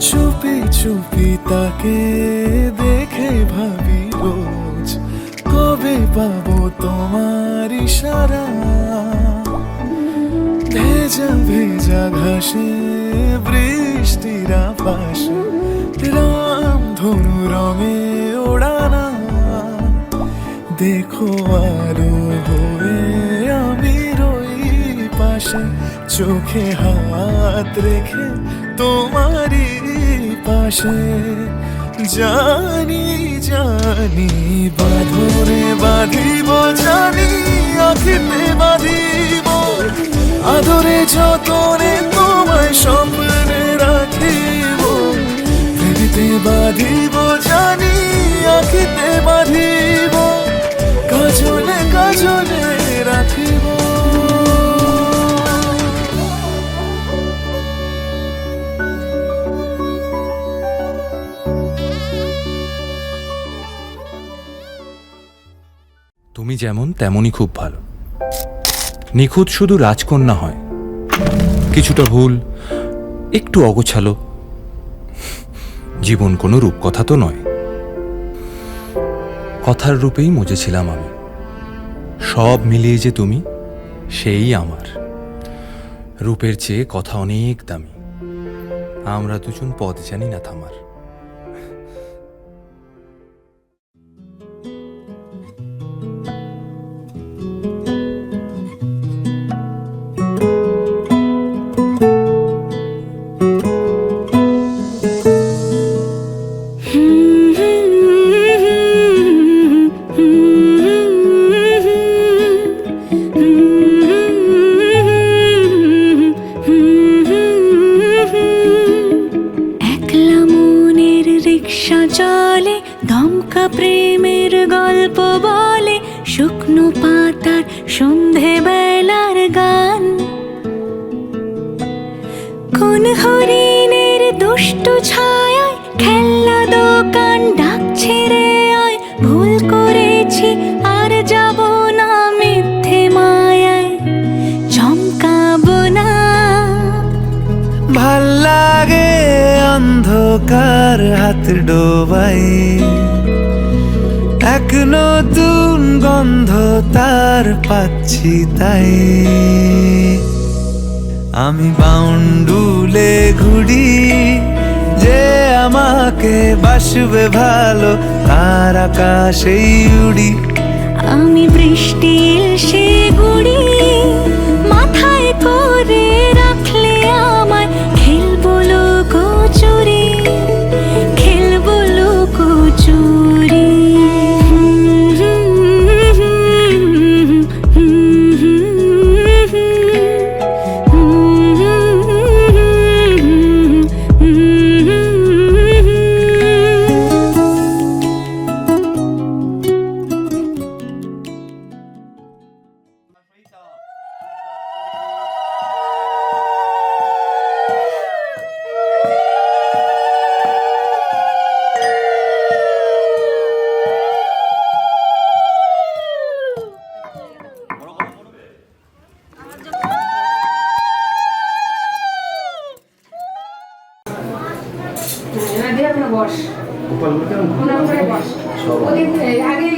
চুপি চুপি তাকে দেখে ভাবি রোজ, কবে পাবো তোমার ইশারা। ভেজা ভেজা ঘাসে বৃষ্টির পাশে রামধনু রঙে ওড়ানা। দেখো আরো হয়ে আমি রই পাশে, চোখে হাত রেখে তোমারই পাশে। জানি জানি বাঁধরে বাঁধিব, জানি আখিতে বাঁধিব, আদরে যতনে তোমায় স্বপ্নে রাখিব। হৃদিতে বাঁধিব, জানি আখিতে বাঁধিব, কাজলে কাজলে রাখিব। তুমি যেমন তেমনই খুব ভালো। নিখুঁত শুধু রাজকন্যা হয়, কিছুটা ভুল, একটু অগোছালো। জীবন কোনো রূপকথা তো নয়, কথার রূপেই মজেছিলাম আমি। সব মিলিয়ে যে তুমি, সেই আমার। রূপের চেয়ে কথা অনেক দামি, আমরা দুজন পথ জানি না থামার। চলে দমকা প্রেমের গল্প বলে, শুকনো পাতার সন্ধে বেলার গান। কোন হরিণের দুষ্ট ছায়ায় খেলনা দোকান ডাকছে রে আয়। ভুল করেছি আর যাব না মিথ্যে মায়ায়, চমকাবো না। ভাল লাগে অন্ধকার হাত ডোবাই, এক নতুন গন্ধ তার পাচ্ছি তাই। আমি বাউন্ডুলে ঘুরি, যে আমাকে বাসবে ভালো তার আকাশেই উড়ি। আমি বৃষ্টির সে গুড়ি মাথায় করে রাখলে আমায়, খেলবো লুকোচুরি, খেলবো লুকোচুরি। বস ওদিন আগে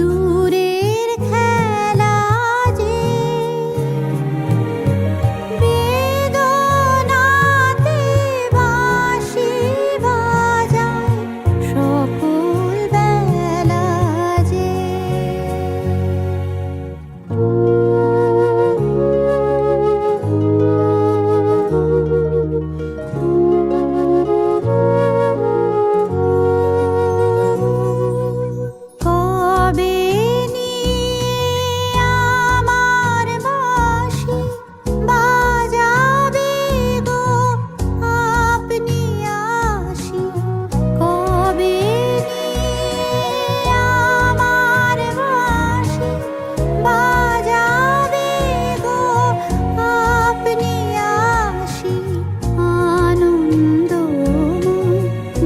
দূরের খেলা যে বেদনাতে বাঁশি বাজায় সকল বেলা যে কবে নিয়ে আমার বাঁশি বাজাবে গো আপনি আসি কবে নিয়ে আমার বাঁশি বাজাবে গো আপনি আসি আনন্দময়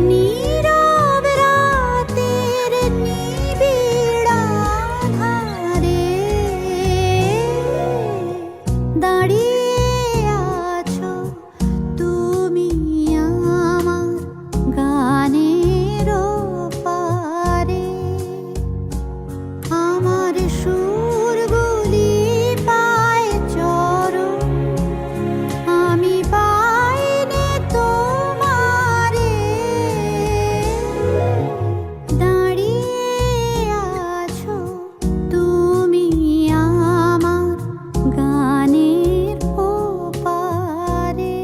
নীরব রাতের নিবিড় আঁধারে দাঁড়িয়ে আছো তুমি আমার গানের পারে আমার সুরগুলি পায় চরণ আমি পাইনি তোমারে দাঁড়িয়ে আছো তুমি আমার গানের ওপারে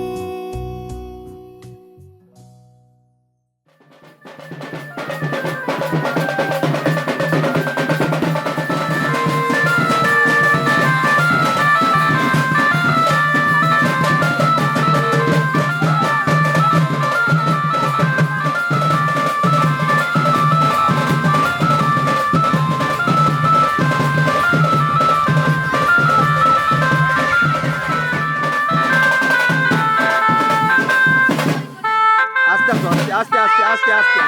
আস্তে আস্তে আস্তে আস্তে আস্তে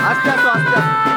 আস্তে আস্তে আস্তে আস্তে আস্তে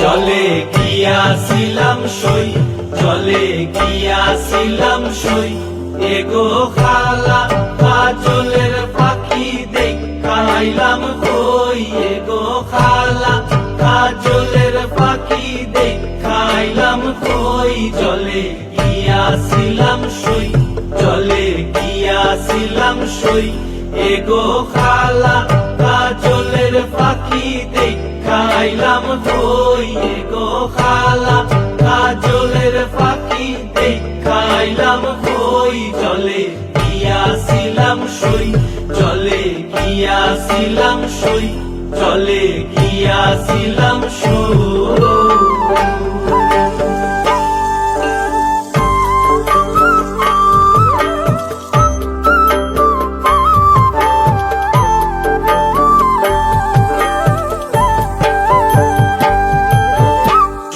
জলে গিয়াছিলাম সই জলে গিয়াছিলাম সই এগো খালা কাজলের পাখি দেখাইলাম কই এগো খালা কাজলের পাখি দেখাইলাম কই জলে গিয়াছিলাম সই জলে গিয়াছিলাম সই এগো খালা পাখি দেখাইলাম কই গো খালা কাজলের পাখি দেখাইলাম কই জলে গিয়াছিলাম সই জলে গিয়াছিলাম সই জলে গিয়াছিলাম সই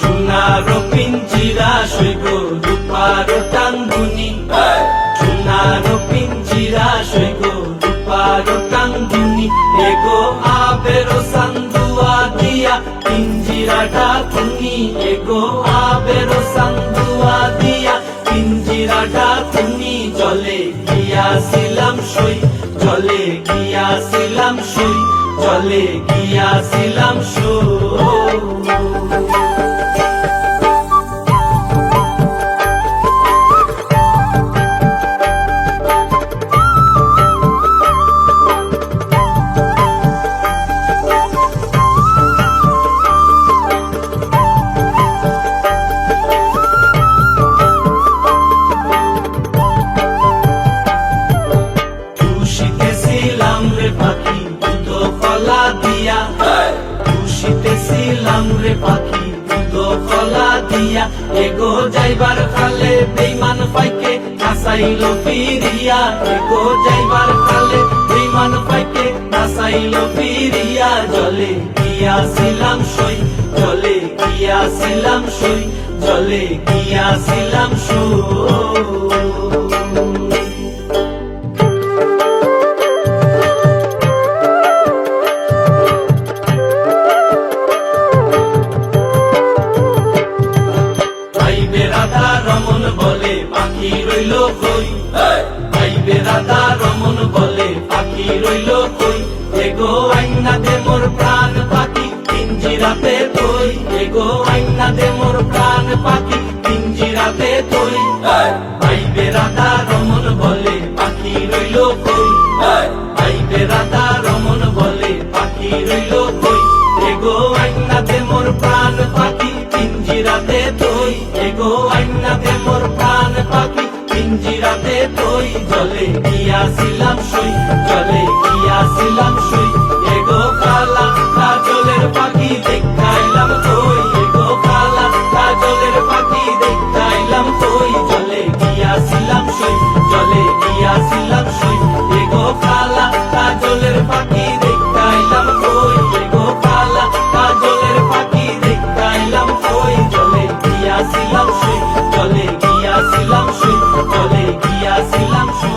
সোনার পিঞ্জিরা সৈগ রূপার টাঙ্গুনি সোনার পিঞ্জিরা সৈগ রূপার টাঙ্গুনি এগো আবের সান্দুয়া দিয়া পিঞ্জিরাটা তুমি এগো আবের সান্দুয়া দিয়া পিঞ্জিরাটা তুমি জলে গিয়াছিলাম সই জলে গিয়াছিলাম সই জলে গিয়াছিলাম সই খুশিতেছিলাম রে পাখি দুধ কলা দিয়া খুশিতেছিলাম রে পাখি দুধ কলা দিয়া এগো যাইবার খালে বেইমান পাইকে নাসাইল ফিরিয়া এগো যাইবার খালে বেইমান পাইকে নাসাইল ফিরিয়া জলে গিয়াছিলাম সই জলে গিয়াছিলাম সই জলে গিয়াছিলাম সই রাধা রমন বলে পাখি রইল কই ভাইবে রাধা রমন বলে পাখি রইল কই এগো আইনা দে মোর প্রাণ পাখি পিঞ্জিরাতে তুই এগো আইনা দে মোর প্রাণ পাখি পিঞ্জিরাতে তুই ভাইবে রাধা রমন বলে পাখি রইল কই ভাইবে রাধা রমন বলে পাখি রইল কই এগো আইনা দে মোর প্রাণ পাখি পিঞ্জিরাতে তুই এগো আইনা দে মোর প্রাণ পাখি পিঞ্জিরাতে তুই জলে গিয়াছিলাম সই জলে গিয়াছিলাম সই এগো খালা কাজলের পাখি দেখাইলাম তুই এগো খালা কাজলের পাখি দেখাইলাম তুই জলে গিয়াছিলাম সই জলে গিয়াছিলাম সই এগো খালা কাজলের পাখি দেখাইলাম তুই এগো খালা কাজলের পাখি দেখাইলাম তুই জলে গিয়াছিলাম সই জলে গিয়াছিলাম সই জলে গিয়াছিলাম সই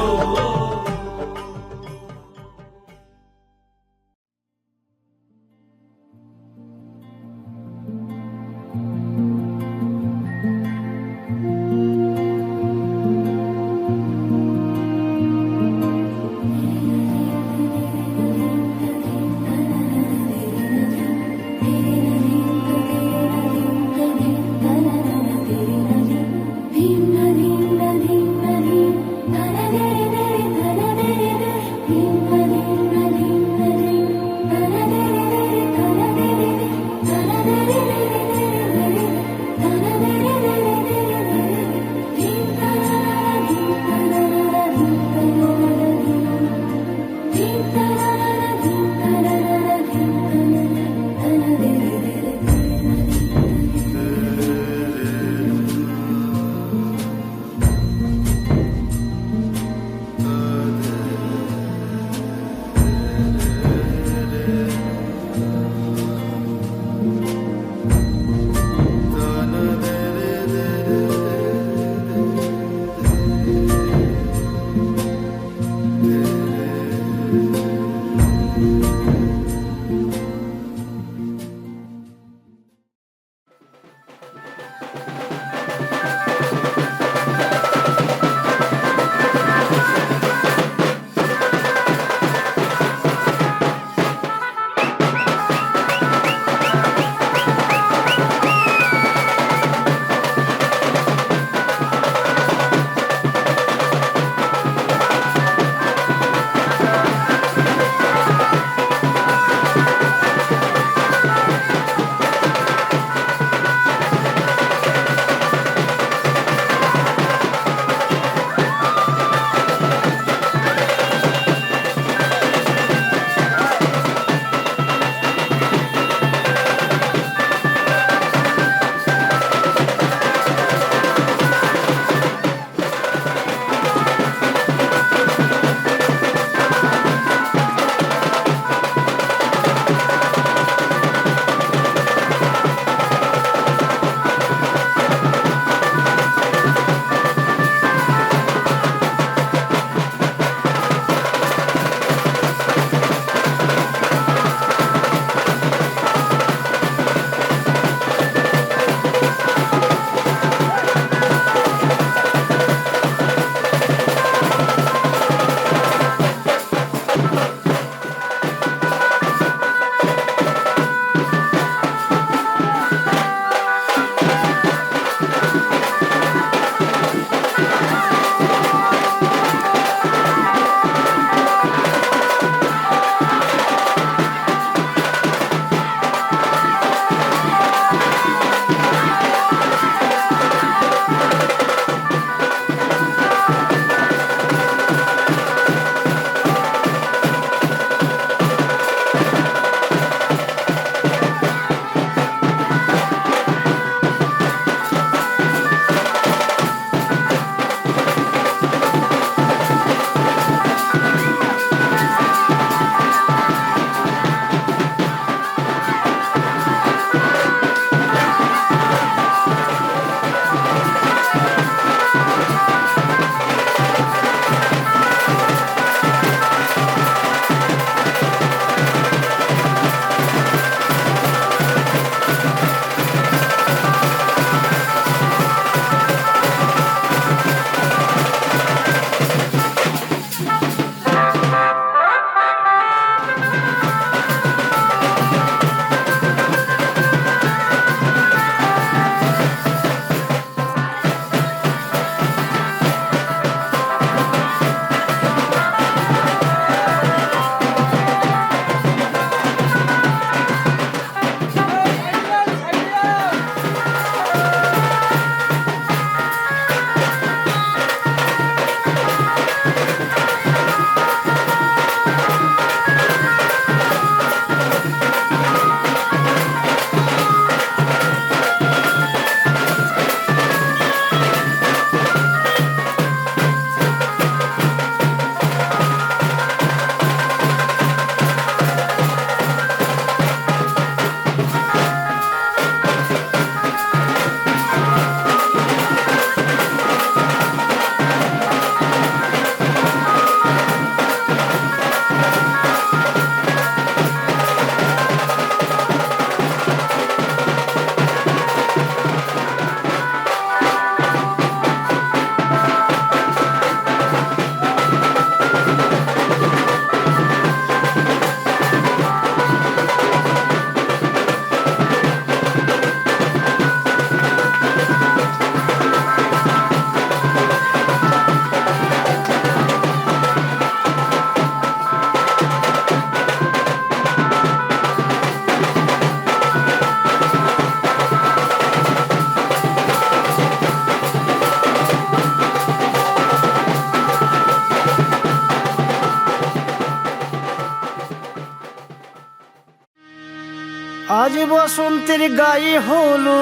আজ বসন্তের গায়ে হলো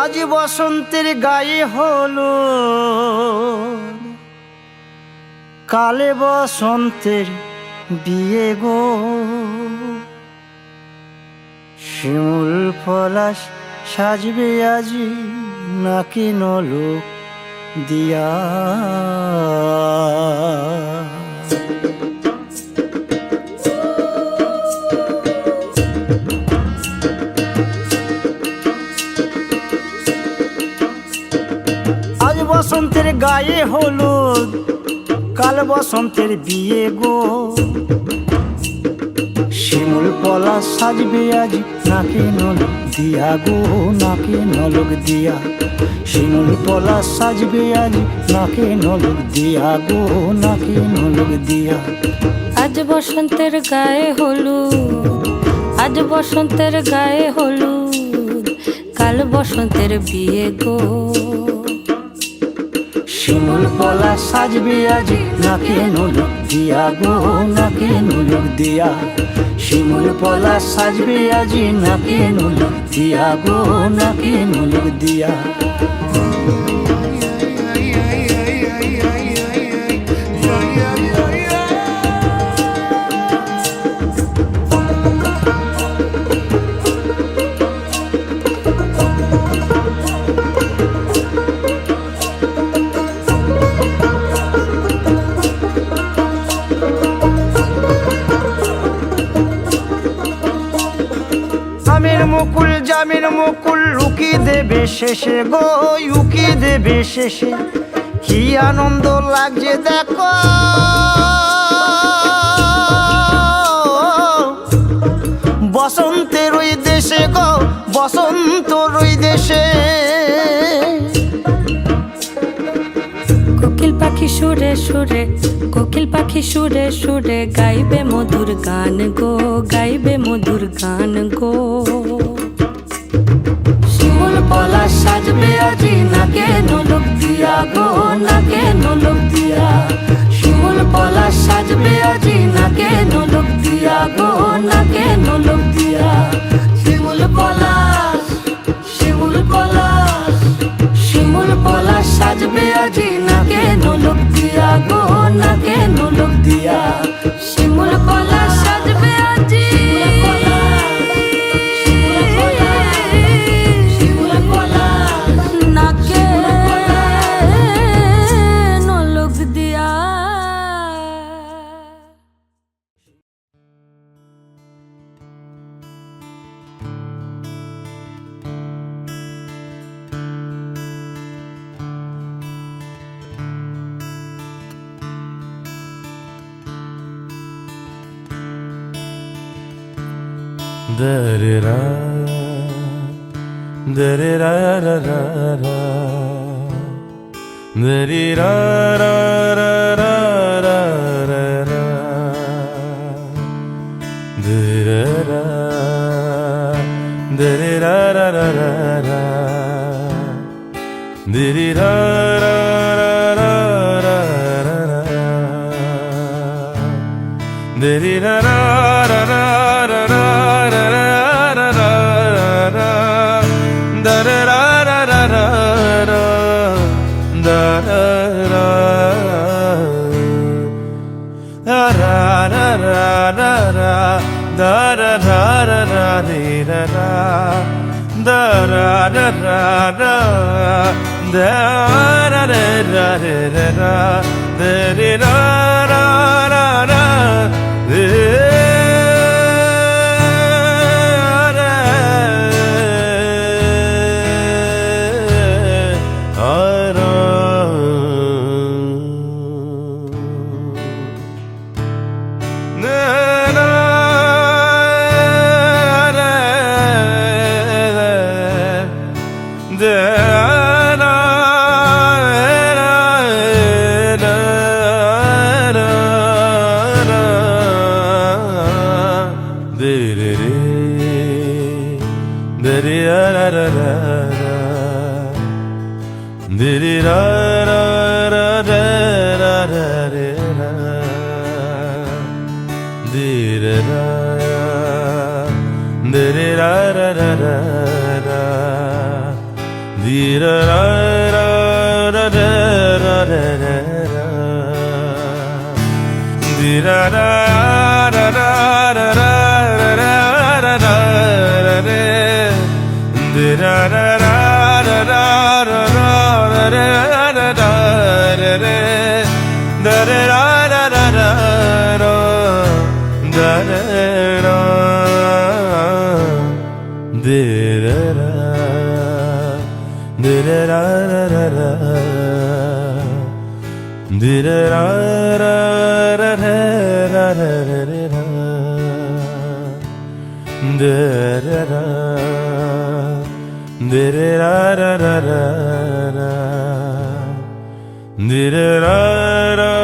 আজ বসন্তের গায়ে হলো কালে বসন্তের বিয়ে গো শিমুল পলাশ সাজবে আজি নাকি নলোক দিয়া আজ বসন্তের গায়ে হলুদ কাল বসন্তের বিয়ে গো শিমুল পলাশ সাজবে আজ নাকে নলক দিয়া গো নাকে নলক দিয়া শিমুল পলাশ সাজবে আজ নাকে নলক দিয়া গো নাকে নলক দিয়া আজ বসন্তের গায়ে হলুদ আজ বসন্তের গায়ে হলুদ কাল বসন্তের বিয়ে গো শিমুল পলাশ সাজবে আজ নাকে নলক দিয়া গো নাকে নলক দিয়া শিমুল পলাশ সাজবে আজ নাকে নলক দিয়া গো নাকে নলক দিয়া আমের মুকুল জামের মুকুল লুকি দেবে শেষে গো উকি দেবে শেষে কি আনন্দ লাগছে দেখো বসন্তের ওই দেশে গো বসন্তর ওই দেশে কোকিল পাখি সুরে সুরে কোকিল পাখি সুরে সুরে গাইবে মধুর গান গো গাইবে মধুর গান গো শিমুল পলাশ সাজবে আজি নাকে নলক দিয়া গো নাকে নলক দিয়া শিমুল পলাশ সাজবে আজি নাকে নলক দিয়া গো নাকে নলক দিয়া শিমুল পলাশ শিমুল পলাশ শিমুল পলাশ সাজবে আজি নাকে নলক দিয়া গো নাকে নলক দিয়া শিমুল পলাশ সাজবে আজি নাকে নলক দিয়া Da-da-da, da-da-da-da-da-da, da-da-da-da-da-da-da, da-da-da, da-da-da-da-da-da, Di-ra-ra, di-ra-ra-ra-ra-ra, di-ra-ra-ra-ra-ra-ra-ra,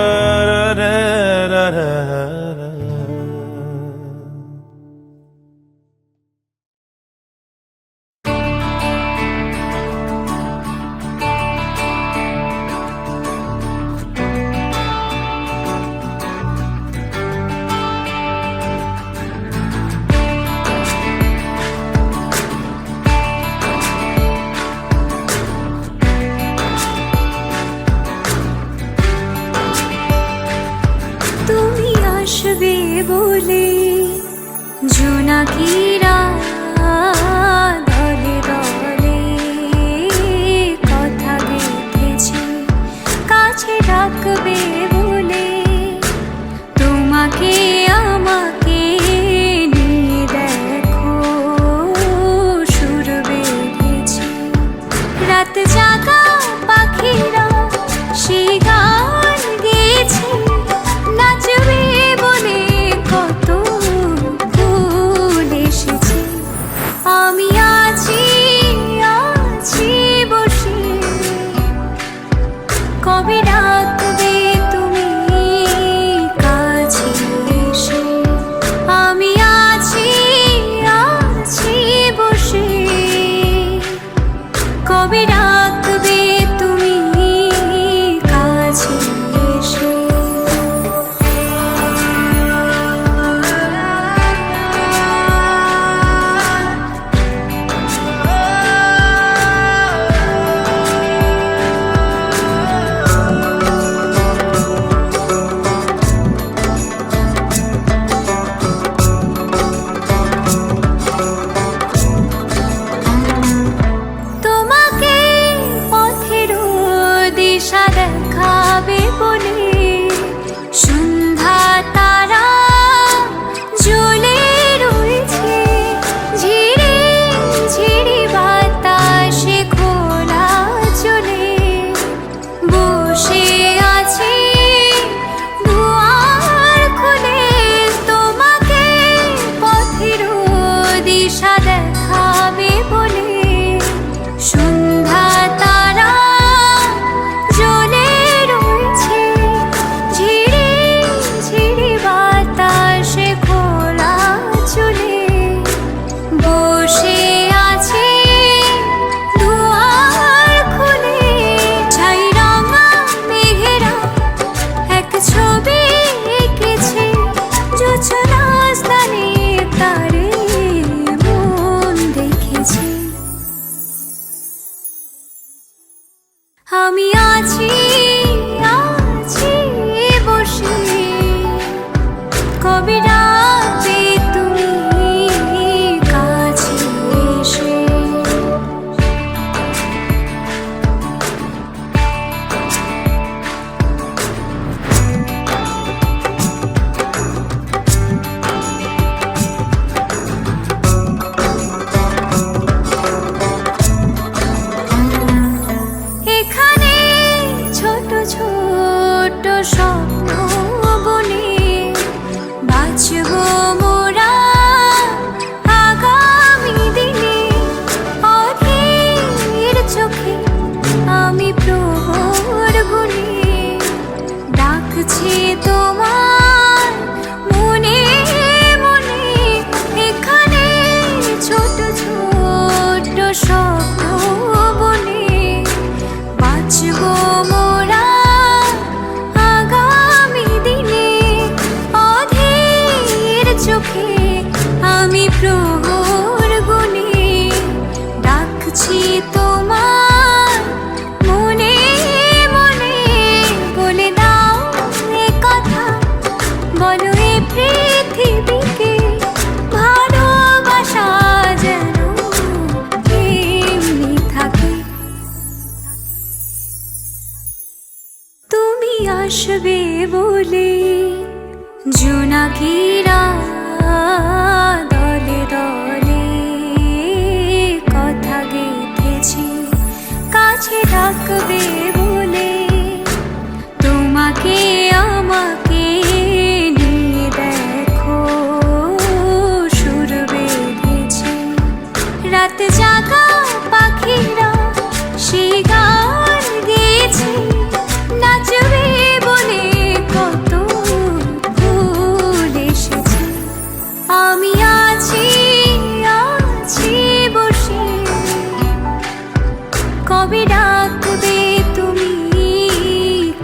তুমি আসবে বলে জোনাকিরা দলে দলে কথা গেঁথেছে কাছে ডাকবে বলে তোমাকে আমাকে নিয়ে দেখো সুর বেঁধেছে রাত জাগা পাখিরা সেই গান গেয়েছে নাচবে বলে কত ফুল এসেছে আমি আছি আছি বসে কবে ডাকবে তুমি কাছে এসে আমি আছি আছি বসে কবে ডাকবে তুমি কাছে এসে তোমাকে পথের দিশা দেখাবে বলে সন্ধ্যা তারা জ্বলে রয়েছে ঝিরে ঝিরে বাতাসে খোলা চলে বসে আছে দুয়ার খুলে তোমাকে পথের দিশা দেখাবে বলে সন্ধ্যা তারা জ্বলে রয়েছে ঝিরে ঝিরে বাতাসে খোলা চলে বসে আছে দুয়ার খুলে ছাই রঙা মেঘেরা এক ছবি এঁকেছে জোছনা স্থানে তারে মন দেখেছে আমি আছি আছি বসে কবে ডাকবে তুমি কাছে এসে এখানে ছোট ছোট স্বপ্ন বনে বাঁচব মোরা আগামী দিনে অধীর চোখে আমি প্রহর গুনে ডাকছি তোমার মনে মনে এখানে ছোট ছোট স্বপ্ন বনে বাঁচব মোরা আগামী দিনে অধীর বলে জোনাকিরা দলে দলে কথা গেঁথেছে কাছে ডাকবে বলে তোমাকে আমাকে নিয়ে দেখো সুর বেঁধেছে রাত জাগা পাখিরা সেই গান গেয়েছে নাচবে বলে কত ফুল এসেছে আমি আছি আছি বসে কবে ডাকবে তুমি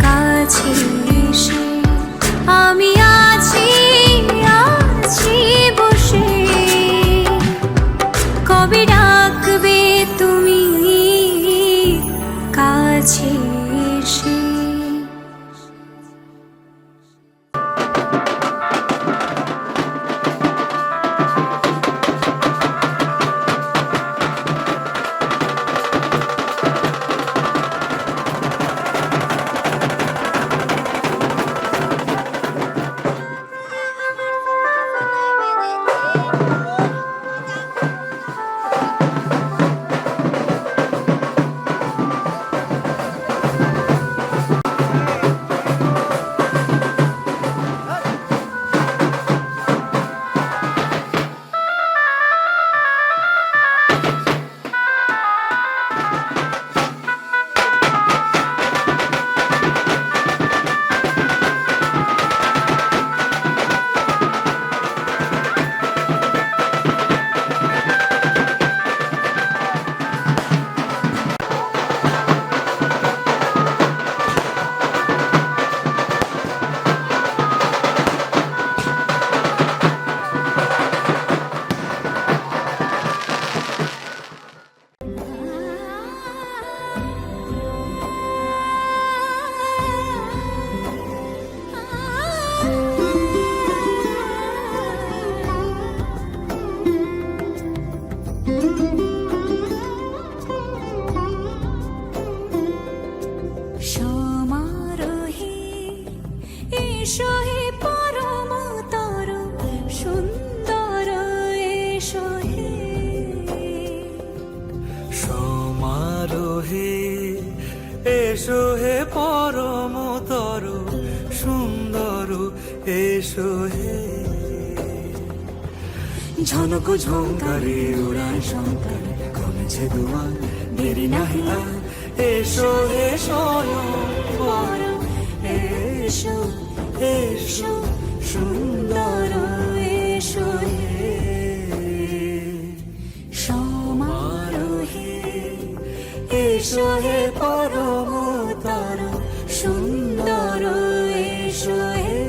কাছে এসে আমি আছি আছি বসে কবে ডাকবে তুমি কাছে এসে সমারোহে এসো হে পরমতর সুন্দর এসো হে সমারোহে এসো হে পরমতর সুন্দর এসো হে ঝনক ঝঙ্কারে উড়ায় শঙ্কর কমেছে দুয়ার দেরি নাহি আর এসো হে স্বয়ংবর এসো এসো সুন্দর এসো হে সমারোহে এসো হে পরমতর সুন্দর এসো হে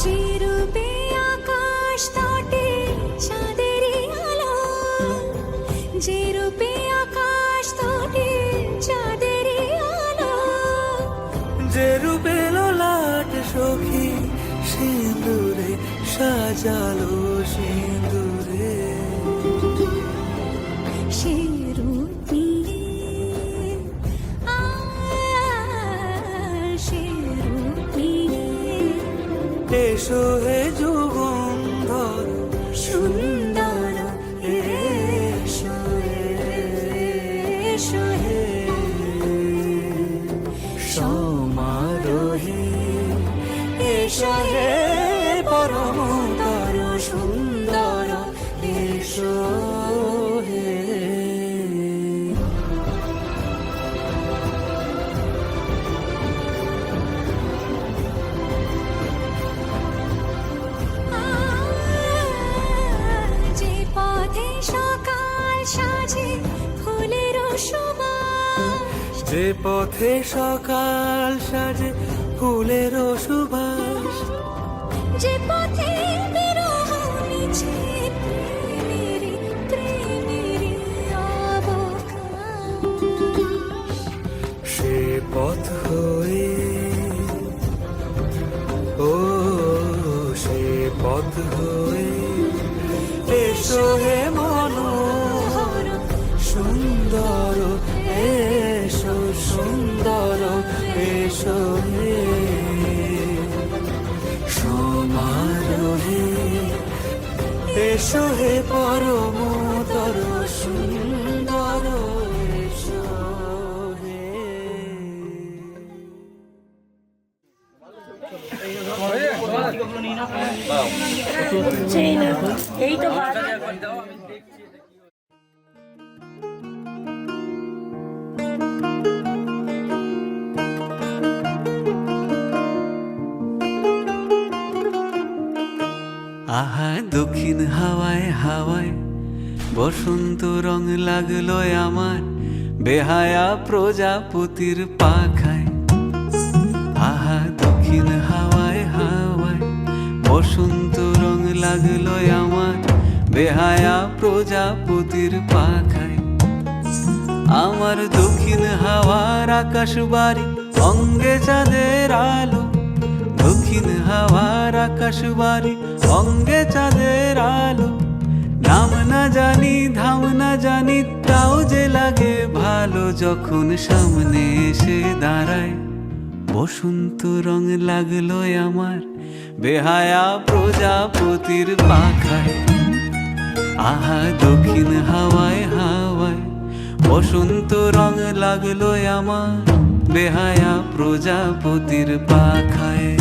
যে রূপে আকাশ তটে চাঁদেরই আলো যে রূপে আকাশ তটে চাঁদেরই আলো যে রূপে লোলাট সখী সিঁদুরে সাজালো সিঁদুরে সে রূপ নিয়ে সে রূপ নিয়ে এসো হে যুগন্ধর সুন্দর এসো এসো হে সমারোহে এসো হে পরমতর সুন্দর এসো হে যে পথে সকাল সাজে ফুলের সুবাস যে পথে সকাল সাজে ফুলের সুবাস যে পথে বিরহ মিছে প্রেমেরই প্রেমেরই অবকাশ সে পথ হয়ে ও পথ হয়ে এসো হে মনোহর সুন্দর এসো সুন্দর এসো হে সমারোহে এসো হে পরমতর সুন্দর এসো হে সেই না এই তো আহা দক্ষিণ হাওয়ায় হাওয়ায় বসন্ত রং লাগলো আমার বেহায়া প্রজাপতির পাখায় আহা দক্ষিণ হাওয়ায় হাওয়ায় বসন্ত রং লাগলো আমার বেহায়া প্রজাপতির পাখায় আমার দক্ষিণ হাওয়ার আকাশ বাড়ি অঙ্গে চাঁদের আলো দক্ষিণ হাওয়ার আকাশ বাড়ি অঙ্গে চাঁদের আলো নাম না জানি ধাম না জানি তাও যে লাগে ভালো যখন সামনে এসে দাঁড়ায় বসন্ত রং লাগলো আমার বেহায়া প্রজাপতির পাখায় আহা দক্ষিণ হাওয়ায় হাওয়ায় বসন্ত রং লাগলো আমার বেহায়া প্রজাপতির পাখায়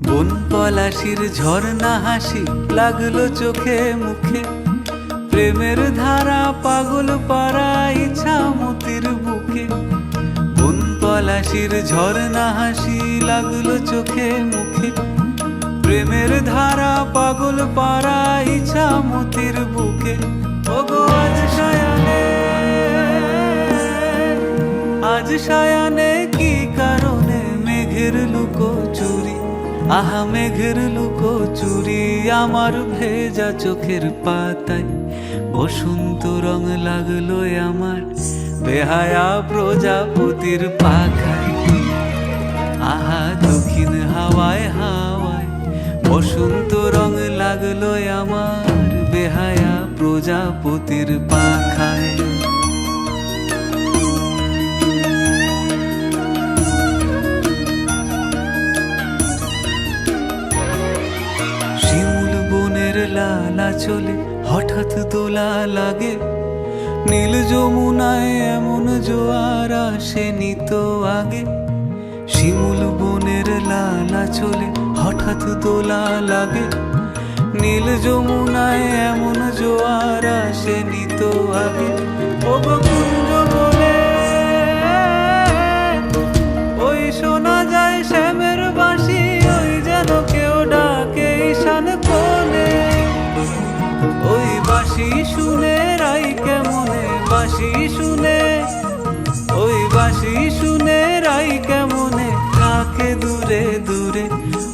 বন পলাশির ঝর্ণা হাসি লাগলো চোখে মুখে প্রেমের ধারা পাগল পাড়া ইচ্ছা মতির বুকে বন পলাশির ঝর্ণা হাসি লাগলো চোখে মুখে প্রেমের ধারা পাগল পাড়া ইচ্ছা মতির বুকে ওগো আজ সায়ানে কি কারণে মেঘের লুকো চুরি আহা মেঘের লুকো চুরি আমার ভেজা চোখের পাতায় বসন্ত রং লাগলো আমার বেহায়া প্রজাপতির পাখায় আহা দক্ষিণ হাওয়ায় হাওয়ায় বসন্ত রং লাগলো আমার বেহায়া প্রজাপতির পাখায় শিমুল বনের লালা চলে হঠাৎ দোলা লাগে নীল যমুনায় এমন জোয়ার আসেনি তো আগে শিমুল বনের লালা চলে হঠাৎ দোলা লাগে নীল যমুনায় এমন জোয়ার আসেনি তো আগে ও কুঞ্জ বলে ওই শোনা যায় শ্যামের বাঁশি ওই যেন কেউ ডাকে ঈশান কোণে ওই বাঁশি শুনে রাই কেমনে বাঁশি শুনে ওই বাঁশি শুনে রাই কেমনে থাকে দূরে দূরে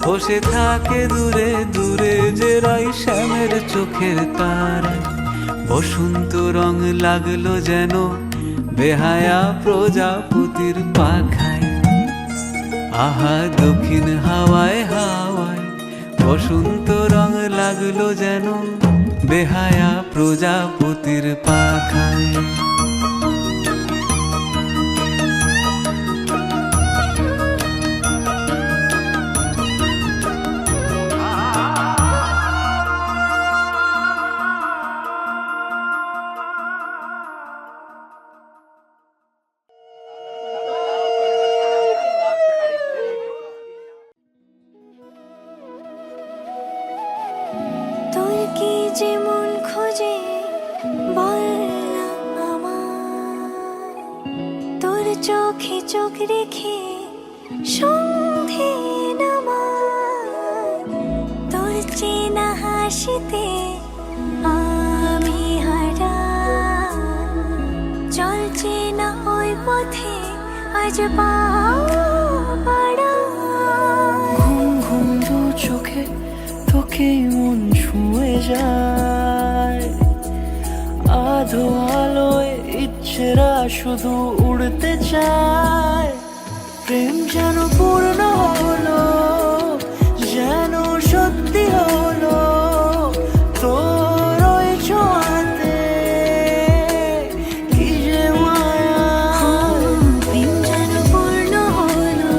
ও সে থাকে দূরে দূরে যে রাই শ্যামের চোখের তারায় বসন্ত রং লাগলো যেন বেহায়া প্রজাপতির পাখায় আহা দক্ষিণ হাওয়ায় হাওয়ায় বসন্ত রং লাগলো যেন বেহায়া প্রজাপতির পাখায় তোর কি যে মন খোঁজে বল না আমার তোর চোখে চোখ রেখে সন্ধে নামার তোর চেনা হাসিতে আমি হারা চল চেনা ওই পথে আজ পাড়া ঘুম ঘুম দু চোখে তোকে মন ছুঁয়ে যায় আধো আলো ইচ্ছেরা শুধু উড়তে চায় প্রেম যেন পূর্ণ হলো যেন সত্যি হলো তোর ওই ছোঁয়াতে কি যে মায়া প্রেম যেন পূর্ণ হলো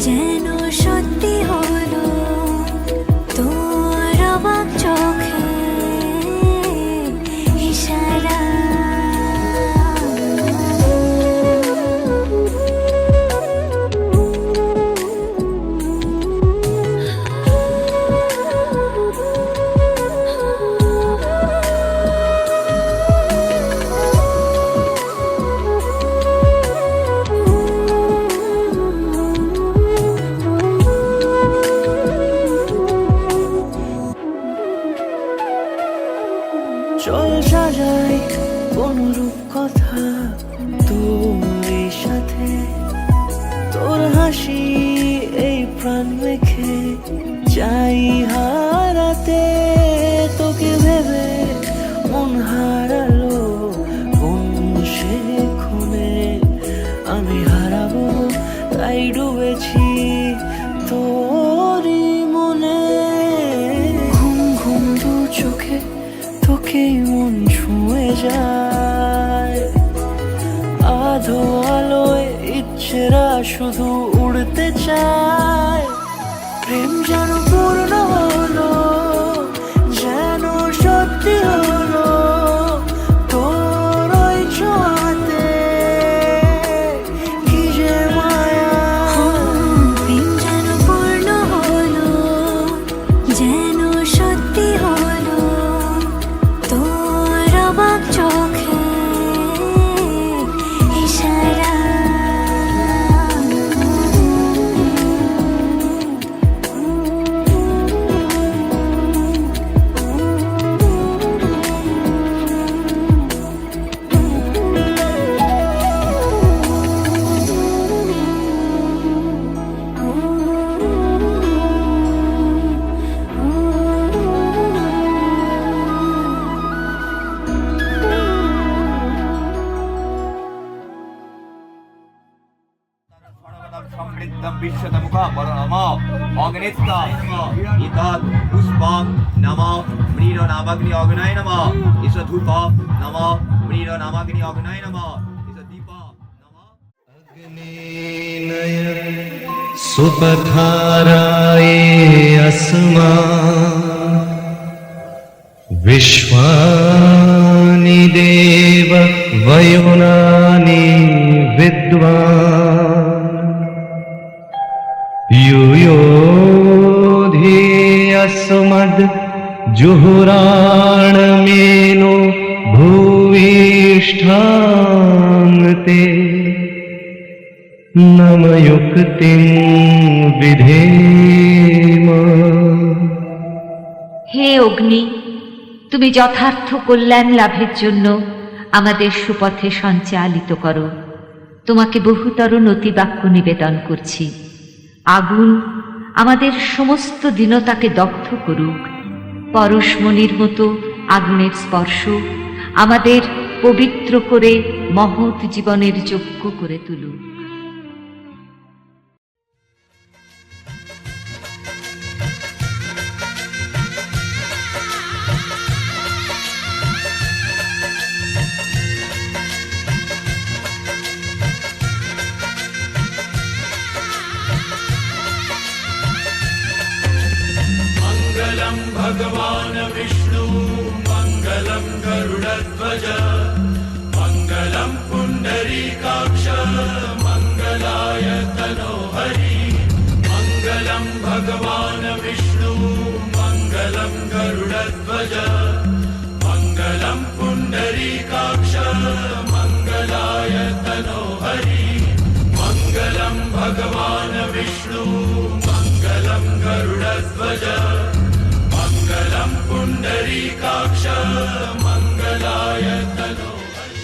যেন সত্যি হলো তোর অবাক চোখে ইশারা চল সাজাই কোনরূপ কথা তোর সাথে তোর হাসি এই প্রাণ মেখে চাই হারাতে তোকে ভেবে মন হারালো কোন সে খুনে আমি হারাবো তাই ডুবেছি তোরই মনে ঘুম ঘুম দু চোখে তোকেই মন ছুঁয়ে যায় আধো আলোয় ইচ্ছেরা শুধু উড়তে চায় প্রেম যেন পূর্ণ হলো যেন সত্যি হলো তোর ওই ছোঁয়াতে কি যে মায়া প্রেম যেন পূর্ণ হলো যেন সত্যি হলো তোর অবাক চোখে ইশারা সমৃদ্ধম বিশ্বতমুখা বলো নম অগ্নিত্তা ইতৎ পুষ্পং নম মৃণ নামাগ্নি অগ্নয় নম ইস ধূপ নম মৃণ নামাগ্নি অগ্নয় নম ইস দীপ নম सुपथाराये अस्मा विश्वानि देव वयुनानि विद्वान् यूयोऽधियस्मद् जुहुराणमेनो भूयिष्ठान्ते नमयुक्तिं विधेम। হে অগ্নি, তুমি যথার্থ কল্যাণ লাভের জন্য আমাদের সুপথে সঞ্চালিত করো। তোমাকে বহুতর নতিবাক্য নিবেদন করছি। আগুন আমাদের সমস্ত দীনতাকে দগ্ধ করুক। পরশমণির মতো আগুনের স্পর্শ আমাদের পবিত্র করে মহৎ জীবনের যোগ্য করে তুলুক। मङ्गलं भगवान् विष्णु मङ्गलं गरुडध्वज मङ्गलं पुण्डरीकाक्ष मङ्गलाय तनोहरि मङ्गलं भगवान् विष्णु मङ्गलं गरुडध्वज मङ्गलं पुण्डरीकाक्ष मङ्गलाय तनोहरि मङ्गलं भगवान् विष्णु मङ्गलं गरुडध्वज मङ्गलं पुण्डरीकाक्ष मङ्गलाय तनोहरि।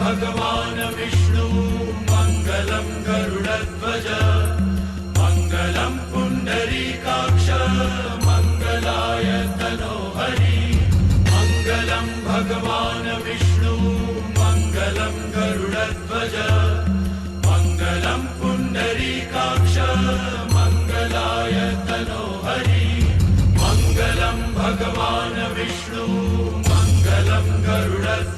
भगवान् विष्णु मङ्गलं गरुडध्वज मङ्गलं पुण्डरीकाक्ष मङ्गलाय तनोहरि मङ्गलं भगवान् विष्णु मङ्गलं गरुडध्वज मङ्गलं पुण्डरीकाक्ष मङ्गलाय तनोहरि मङ्गलं भगवान् विष्णु मङ्गलं गरुडध्वज